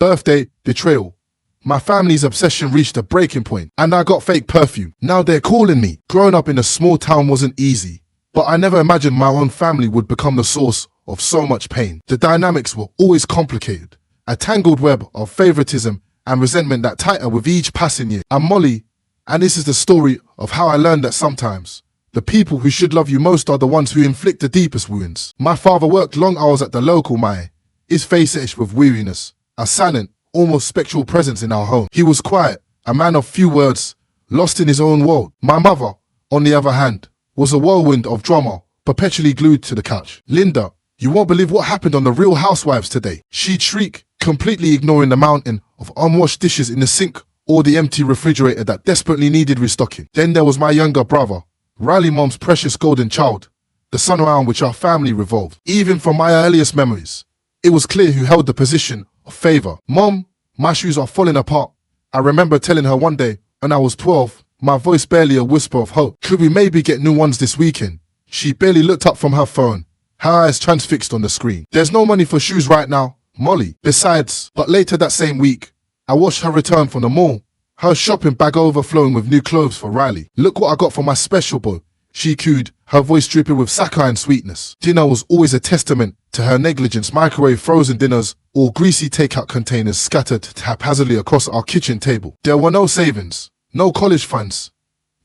Birthday, betrayal. My family's obsession reached a breaking point, and I got fake perfume. Now they're calling me. Growing up in a small town wasn't easy, but I never imagined my own family would become the source of so much pain. The dynamics were always complicated, a tangled web of favoritism and resentment that tightened with each passing year. I'm Molly, and this is the story of how I learned that sometimes the people who should love you most are the ones who inflict the deepest wounds. My father worked long hours at the local mine, his face etched with weariness, a silent, almost spectral presence in our home. He was quiet, a man of few words, lost in his own world. My mother, on the other hand, was a whirlwind of drama, perpetually glued to the couch. Linda, you won't believe what happened on the Real Housewives today. She'd shriek, completely ignoring the mountain of unwashed dishes in the sink or the empty refrigerator that desperately needed restocking. Then there was my younger brother, Riley, mom's precious golden child, the sun around which our family revolved. Even from my earliest memories, it was clear who held the position of favor. Mom, my shoes are falling apart. I remember telling her one day when I was 12, my voice barely a whisper of hope. Could we maybe get new ones this weekend? She barely looked up from her phone, her eyes transfixed on the screen. There's no money for shoes right now, Molly. Besides, but later that same week, I watched her return from the mall, her shopping bag overflowing with new clothes for Riley. Look what I got for my special boy, she cooed, her voice dripping with saccharine sweetness. Dinner was always a testament to her negligence. Microwave frozen dinners or greasy takeout containers scattered haphazardly across our kitchen table. There were no savings, no college funds,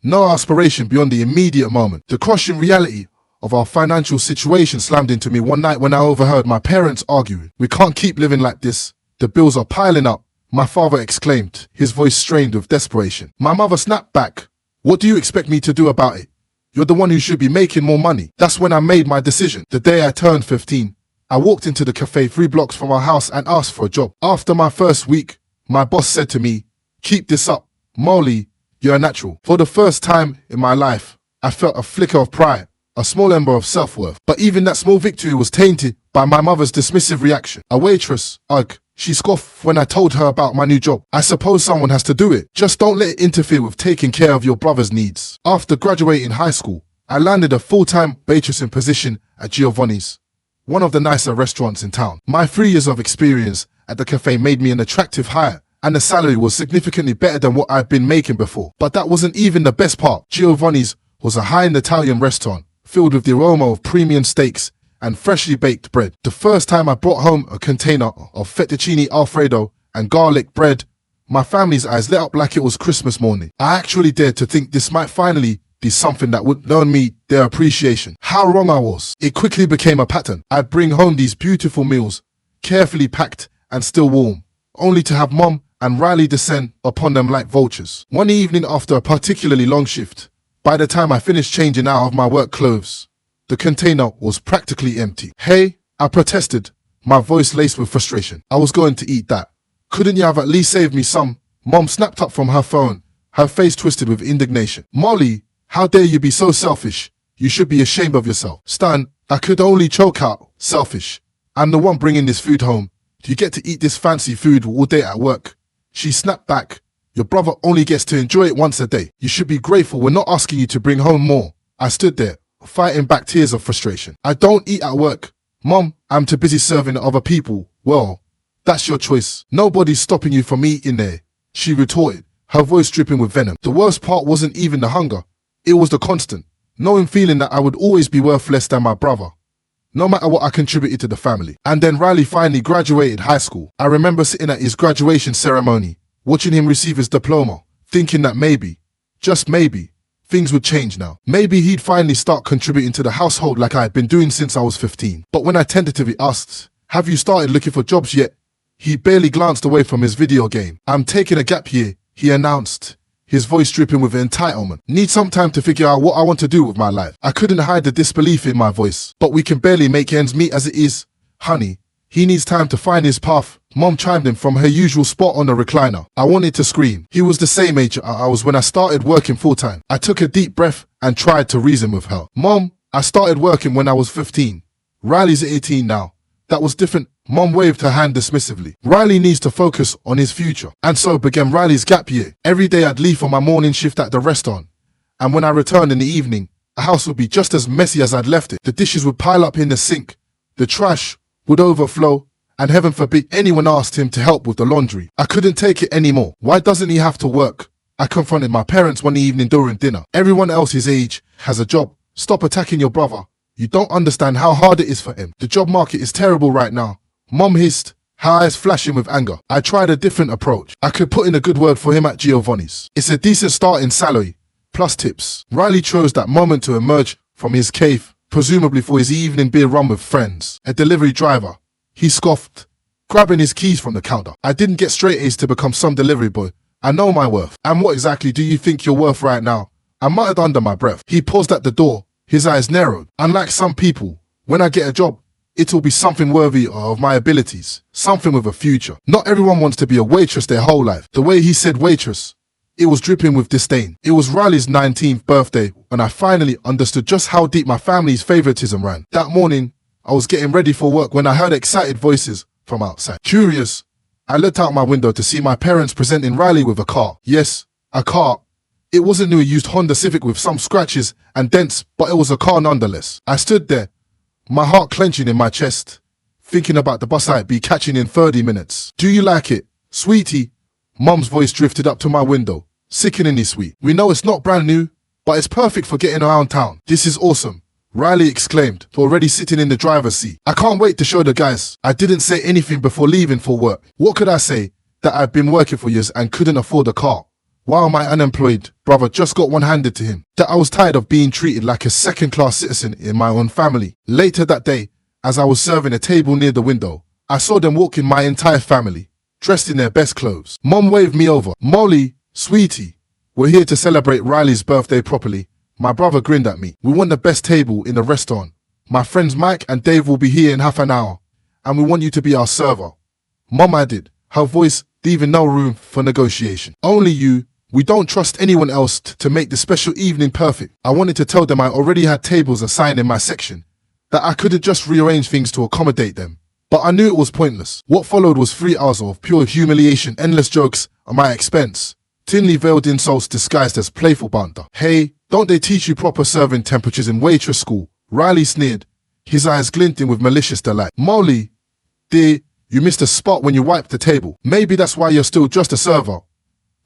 no aspiration beyond the immediate moment. The crushing reality of our financial situation slammed into me one night when I overheard my parents arguing. We can't keep living like this. The bills are piling up, my father exclaimed, his voice strained with desperation. My mother snapped back. What do you expect me to do about it? You're the one who should be making more money. That's when I made my decision. The day I turned 15, I walked into the cafe 3 blocks from our house and asked for a job. After my first week, my boss said to me, "Keep this up, Molly, you're a natural." For the first time in my life, I felt a flicker of pride, a small ember of self-worth. But even that small victory was tainted by my mother's dismissive reaction. A waitress, ugh, she scoffed when I told her about my new job. I suppose someone has to do it. Just don't let it interfere with taking care of your brother's needs. After graduating high school, I landed a full-time waitressing position at Giovanni's, one of the nicer restaurants in town. My 3 years of experience at the cafe made me an attractive hire, and the salary was significantly better than what I'd been making before. But that wasn't even the best part. Giovanni's was a high-end Italian restaurant filled with the aroma of premium steaks and freshly baked bread. The first time I brought home a container of fettuccine alfredo and garlic bread, my family's eyes lit up like it was Christmas morning. I actually dared to think this might finally be something that would earn me their appreciation. How wrong I was. It quickly became a pattern. I'd bring home these beautiful meals, carefully packed and still warm, only to have Mom and Riley descend upon them like vultures. One evening after a particularly long shift, by the time I finished changing out of my work clothes, the container was practically empty. "Hey," I protested, my voice laced with frustration. "I was going to eat that. Couldn't you have at least saved me some?" Mom snapped up from her phone, her face twisted with indignation. "Molly, how dare you be so selfish? You should be ashamed of yourself." Stan, I could only choke out, "Selfish. I'm the one bringing this food home. You get to eat this fancy food all day at work." She snapped back. "Your brother only gets to enjoy it once a day. You should be grateful we're not asking you to bring home more." I stood there, fighting back tears of frustration. "I don't eat at work. Mom, I'm too busy serving other people." "Well, that's your choice. Nobody's stopping you from eating there," she retorted, her voice dripping with venom. The worst part wasn't even the hunger. It was the constant, knowing feeling that I would always be worth less than my brother, no matter what I contributed to the family. And then Riley finally graduated high school. I remember sitting at his graduation ceremony, watching him receive his diploma, thinking that maybe, just maybe, things would change now. Maybe he'd finally start contributing to the household like I had been doing since I was 15. But when I tentatively asked, "Have you started looking for jobs yet?" he barely glanced away from his video game. "I'm taking a gap year," he announced, his voice dripping with entitlement. "Need some time to figure out what I want to do with my life." I couldn't hide the disbelief in my voice. "But we can barely make ends meet as it is. Honey, he needs time to find his path." Mom chimed in from her usual spot on the recliner. I wanted to scream. He was the same age I was when I started working full-time. I took a deep breath and tried to reason with her. "Mom, I started working when I was 15. Riley's 18 now. That was different." Mom waved her hand dismissively. "Riley needs to focus on his future." And so began Riley's gap year. Every day I'd leave for my morning shift at the restaurant, and when I returned in the evening, the house would be just as messy as I'd left it. The dishes would pile up in the sink, the trash would overflow, and heaven forbid anyone asked him to help with the laundry. I couldn't take it anymore. Why doesn't he have to work? I confronted my parents one evening during dinner. Everyone else his age has a job. Stop attacking your brother. You don't understand how hard it is for him. The job market is terrible right now. Mom hissed, her eyes flashing with anger. I tried a different approach. I could put in a good word for him at Giovanni's. It's a decent starting salary, plus tips. Riley chose that moment to emerge from his cave, presumably for his evening beer run with friends. A delivery driver. He scoffed, grabbing his keys from the counter. I didn't get straight A's to become some delivery boy. I know my worth. And what exactly do you think you're worth right now? I muttered under my breath. He paused at the door, his eyes narrowed. Unlike some people, when I get a job, it'll be something worthy of my abilities, something with a future. Not everyone wants to be a waitress their whole life. The way he said waitress, it was dripping with disdain. It was Riley's 19th birthday when I finally understood just how deep my family's favoritism ran. That morning, I was getting ready for work when I heard excited voices from outside. Curious, I looked out my window to see my parents presenting Riley with a car. Yes, a car. It wasn't a used Honda Civic with some scratches and dents, but it was a car nonetheless. I stood there, my heart clenching in my chest, thinking about the bus I'd be catching in 30 minutes. Do you like it, sweetie? Mom's voice drifted up to my window, sickeningly sweet. We know it's not brand new, but it's perfect for getting around town. This is awesome, Riley exclaimed, already sitting in the driver's seat. I can't wait to show the guys. I didn't say anything before leaving for work. What could I say? That I'd been working for years and couldn't afford a car, while my unemployed brother just got one handed to him. That I was tired of being treated like a second-class citizen in my own family. Later that day, as I was serving a table near the window, I saw them walking my entire family, dressed in their best clothes. Mom waved me over. Molly, sweetie, we're here to celebrate Riley's birthday properly. My brother grinned at me. We want the best table in the restaurant. My friends Mike and Dave will be here in half an hour, and we want you to be our server. Mom added, her voice leaving no room for negotiation. Only you. We don't trust anyone else to make the special evening perfect. I wanted to tell them I already had tables assigned in my section, that I couldn't just rearrange things to accommodate them. But I knew it was pointless. What followed was 3 hours of pure humiliation, endless jokes at my expense, thinly veiled insults disguised as playful banter. Hey, don't they teach you proper serving temperatures in waitress school? Riley sneered, his eyes glinting with malicious delight. Molly, dear, you missed a spot when you wiped the table. Maybe that's why you're still just a server.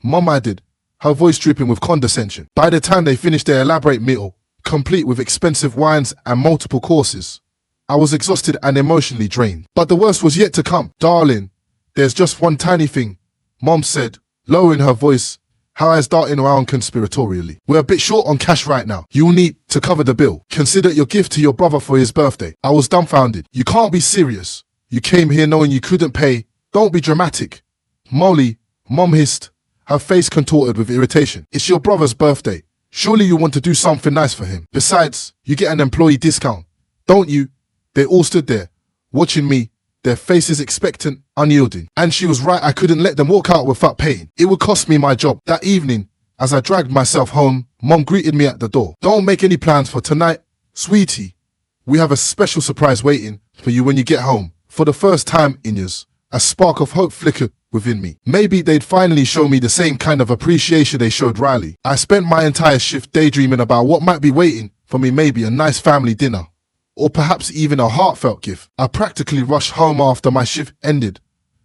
Mom added, her voice dripping with condescension. By the time they finished their elaborate meal, complete with expensive wines and multiple courses, I was exhausted and emotionally drained. But the worst was yet to come. Darling, there's just one tiny thing, Mom said, lowering her voice, her eyes darting around conspiratorially. We're a bit short on cash right now. You'll need to cover the bill. Consider it your gift to your brother for his birthday. I was dumbfounded. You can't be serious. You came here knowing you couldn't pay. Don't be dramatic. Molly, Mom hissed, her face contorted with irritation. It's your brother's birthday. Surely you want to do something nice for him. Besides, you get an employee discount, don't you? They all stood there, watching me, their faces expectant, unyielding. And she was right, I couldn't let them walk out without paying. It would cost me my job. That evening, as I dragged myself home, Mom greeted me at the door. Don't make any plans for tonight, sweetie. We have a special surprise waiting for you when you get home. For the first time in years, a spark of hope flickered within me. Maybe they'd finally show me the same kind of appreciation they showed Riley. I spent my entire shift daydreaming about what might be waiting for me, maybe a nice family dinner, or perhaps even a heartfelt gift. I practically rushed home after my shift ended,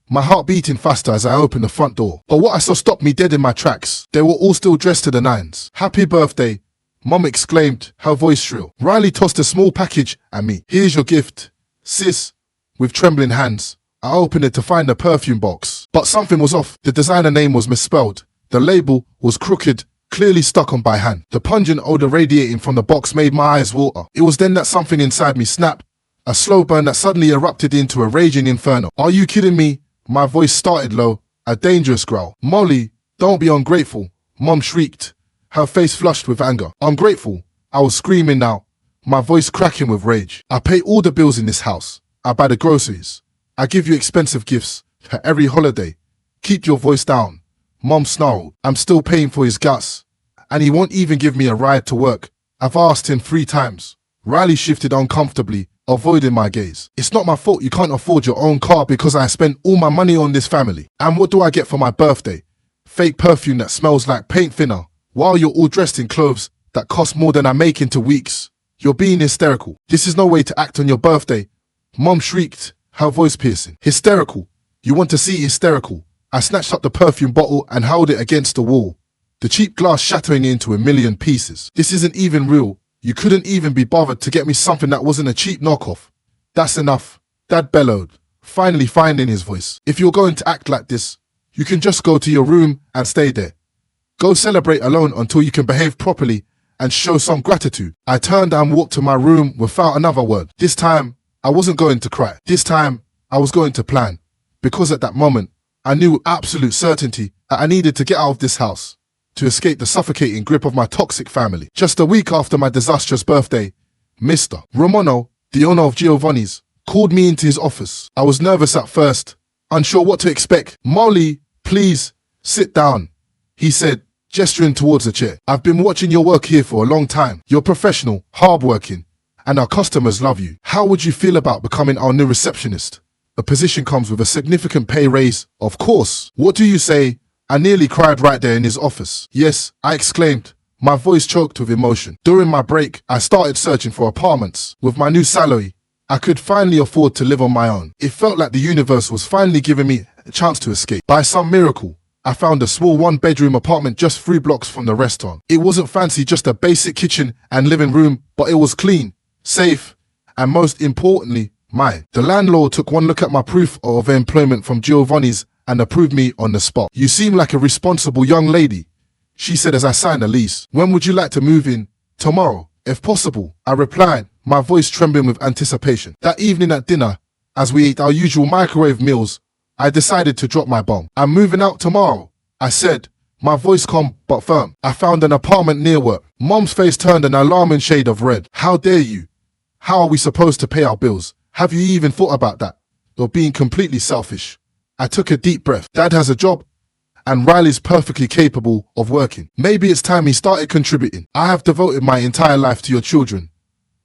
my heart beating faster as I opened the front door. But what I saw stopped me dead in my tracks. They were all still dressed to the nines. Happy birthday, Mom exclaimed, her voice shrill. Riley tossed a small package at me. Here's your gift, sis. With trembling hands, I opened it to find a perfume box. But something was off. The designer name was misspelled. The label was crooked, clearly stuck on by hand. The pungent odor radiating from the box made my eyes water. It was then that something inside me snapped, a slow burn that suddenly erupted into a raging inferno. Are you kidding me? My voice started low, a dangerous growl. Molly, don't be ungrateful, Mom shrieked, her face flushed with anger. Ungrateful? I was screaming now, my voice cracking with rage. I pay all the bills in this house. I buy the groceries. I give you expensive gifts for every holiday. Keep your voice down, Mom snarled. I'm still paying for his gas, and he won't even give me a ride to work. I've asked him 3 times. Riley shifted uncomfortably, avoiding my gaze. It's not my fault you can't afford your own car because I spent all my money on this family. And what do I get for my birthday? Fake perfume that smells like paint thinner, while you're all dressed in clothes that cost more than I make into weeks. You're being hysterical. This is no way to act on your birthday, Mom shrieked, her voice piercing. Hysterical. You want to see hysterical? I snatched up the perfume bottle and held it against the wall, the cheap glass shattering into a million pieces. This isn't even real. You couldn't even be bothered to get me something that wasn't a cheap knockoff. That's enough, Dad bellowed, finally finding his voice. If you're going to act like this, you can just go to your room and stay there. Go celebrate alone until you can behave properly and show some gratitude. I turned and walked to my room without another word. This time, I wasn't going to cry. This time, I was going to plan. Because at that moment, I knew with absolute certainty that I needed to get out of this house to escape the suffocating grip of my toxic family. Just a week after my disastrous birthday, Mr. Romano, the owner of Giovanni's, called me into his office. I was nervous at first, unsure what to expect. "Molly, please, sit down," he said, gesturing towards a chair. "I've been watching your work here for a long time. You're professional, hardworking, and our customers love you. How would you feel about becoming our new receptionist? A position comes with a significant pay raise, of course. What do you say?" I nearly cried right there in his office. "Yes," I exclaimed, my voice choked with emotion. During my break, I started searching for apartments. With my new salary, I could finally afford to live on my own. It felt like the universe was finally giving me a chance to escape. By some miracle, I found a small one-bedroom apartment just 3 blocks from the restaurant. It wasn't fancy, just a basic kitchen and living room, but it was clean, safe, and most importantly, mine. The landlord took one look at my proof of employment from Giovanni's and approved me on the spot. "You seem like a responsible young lady," she said as I signed the lease. "When would you like to move in?" "Tomorrow, if possible," I replied, my voice trembling with anticipation. That evening at dinner, as we ate our usual microwave meals, I decided to drop my bomb. "I'm moving out tomorrow," I said, my voice calm but firm. "I found an apartment near work." Mom's face turned an alarming shade of red. "How dare you? How are we supposed to pay our bills? Have you even thought about that? You're being completely selfish." I took a deep breath. Dad has a job, and Riley's perfectly capable of working. Maybe it's time he started contributing. "I have devoted my entire life to your children."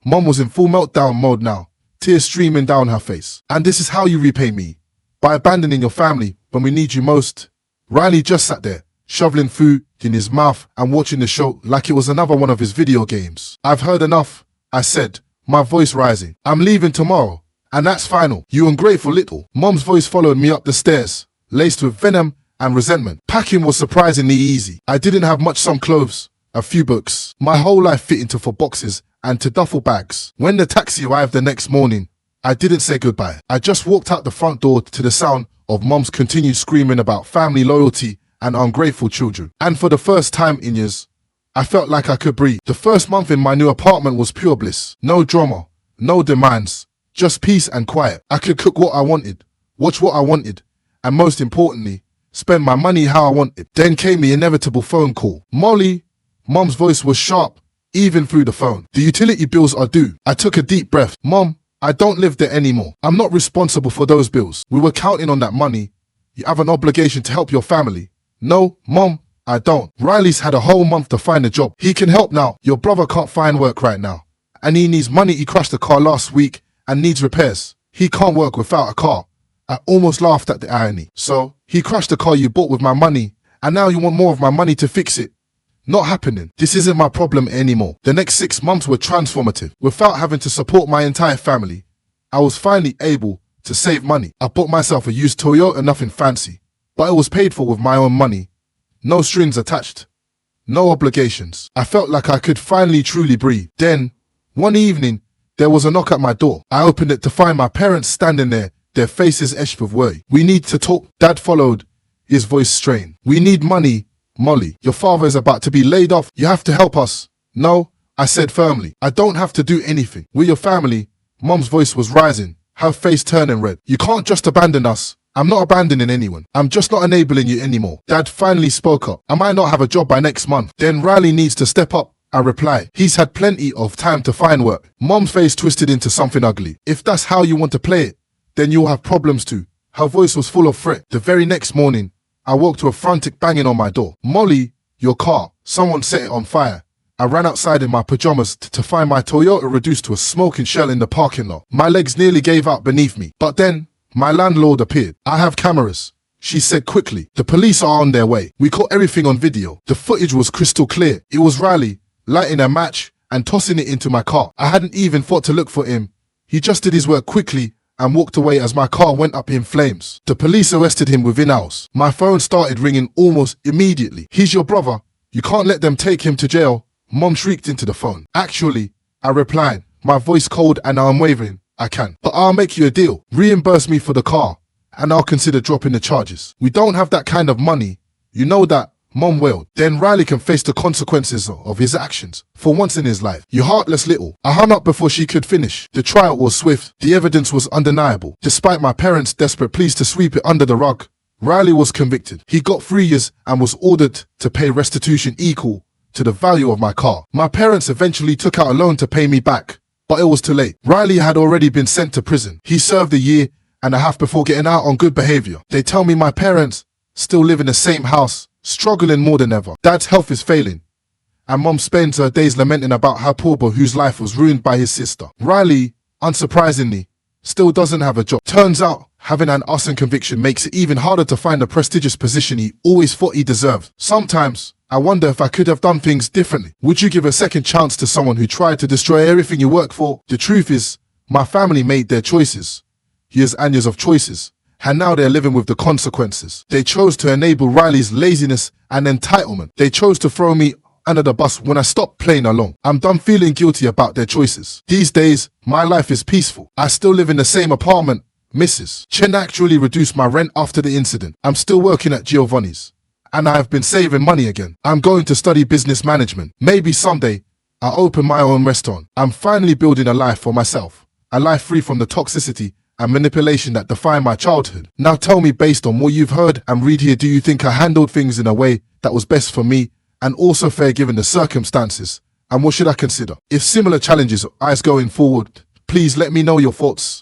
Mom was in full meltdown mode now, tears streaming down her face. "And this is how you repay me? By abandoning your family when we need you most?" Riley just sat there, shoveling food in his mouth and watching the show like it was another one of his video games. "I've heard enough," I said, my voice rising. "I'm leaving tomorrow, and that's final. You ungrateful little." Mom's voice followed me up the stairs, laced with venom and resentment. Packing was surprisingly easy. I didn't have much, some clothes, a few books. My whole life fit into 4 boxes and 2 duffel bags. When the taxi arrived the next morning, I didn't say goodbye. I just walked out the front door to the sound of Mom's continued screaming about family loyalty and ungrateful children. And for the first time in years, I felt like I could breathe. The first month in my new apartment was pure bliss. No drama, no demands, just peace and quiet. I could cook what I wanted, watch what I wanted, and most importantly, spend my money how I wanted. Then came the inevitable phone call. "Molly," Mom's voice was sharp, even through the phone. "The utility bills are due." I took a deep breath. "Mom, I don't live there anymore. I'm not responsible for those bills. We were counting on that money. You have an obligation to help your family." "No, Mom, I don't. Riley's had a whole month to find a job. He can help now. Your brother can't find work right now, and he needs money. He crashed a car last week and needs repairs. He can't work without a car." I almost laughed at the irony. "So, he crashed the car you bought with my money, and now you want more of my money to fix it?" Not happening. This isn't my problem anymore. The next 6 months were transformative. Without having to support my entire family, I was finally able to save money. I bought myself a used Toyota, nothing fancy, but it was paid for with my own money. No strings attached. No obligations. I felt like I could finally truly breathe. Then, one evening, there was a knock at my door. I opened it to find my parents standing there, their faces etched with worry. "We need to talk." Dad followed, his voice strained. "We need money, Molly. Your father is about to be laid off. You have to help us." "No," I said firmly. "I don't have to do anything. We're your family." Mom's voice was rising, her face turning red. "You can't just abandon us." "I'm not abandoning anyone. I'm just not enabling you anymore." Dad finally spoke up. "I might not have a job by next month." "Then Riley needs to step up," I replied. "He's had plenty of time to find work." Mom's face twisted into something ugly. "If that's how you want to play it, then you'll have problems too." Her voice was full of threat. The very next morning, I woke to a frantic banging on my door. "Molly, your car. Someone set it on fire." I ran outside in my pajamas to find my Toyota reduced to a smoking shell in the parking lot. My legs nearly gave out beneath me. But then, my landlord appeared. "I have cameras," she said quickly. "The police are on their way. We caught everything on video." The footage was crystal clear. It was Riley lighting a match and tossing it into my car. I hadn't even thought to look for him. He just did his work quickly and walked away as my car went up in flames. The police arrested him within hours. My phone started ringing almost immediately. "He's your brother. You can't let them take him to jail." Mom shrieked into the phone. "Actually," I replied, my voice cold and unwavering, "I can. But I'll make you a deal. Reimburse me for the car, and I'll consider dropping the charges." "We don't have that kind of money. You know that," Mom wailed. "Then Riley can face the consequences of his actions for once in his life. You heartless little." I hung up before she could finish. The trial was swift. The evidence was undeniable. Despite my parents' desperate pleas to sweep it under the rug, Riley was convicted. He got 3 years and was ordered to pay restitution equal to the value of my car. My parents eventually took out a loan to pay me back, but it was too late. Riley had already been sent to prison. He served 1.5 years before getting out on good behavior. They tell me my parents still live in the same house, struggling more than ever. Dad's health is failing, and Mom spends her days lamenting about her poor boy whose life was ruined by his sister. Riley, unsurprisingly, still doesn't have a job. Turns out, having an arson conviction makes it even harder to find the prestigious position he always thought he deserved. Sometimes, I wonder if I could have done things differently. Would you give a second chance to someone who tried to destroy everything you work for? The truth is, my family made their choices. Years and years of choices. And now they're living with the consequences. They chose to enable Riley's laziness and entitlement. They chose to throw me under the bus when I stopped playing along. I'm done feeling guilty about their choices. These days, my life is peaceful. I still live in the same apartment. Mrs. Chen actually reduced my rent after the incident. I'm still working at Giovanni's, and I have been saving money again. I'm going to study business management. Maybe someday, I'll open my own restaurant. I'm finally building a life for myself. A life free from the toxicity and manipulation that defined my childhood. Now tell me, based on what you've heard and read here, do you think I handled things in a way that was best for me and also fair given the circumstances? And what should I consider? If similar challenges arise going forward, please let me know your thoughts.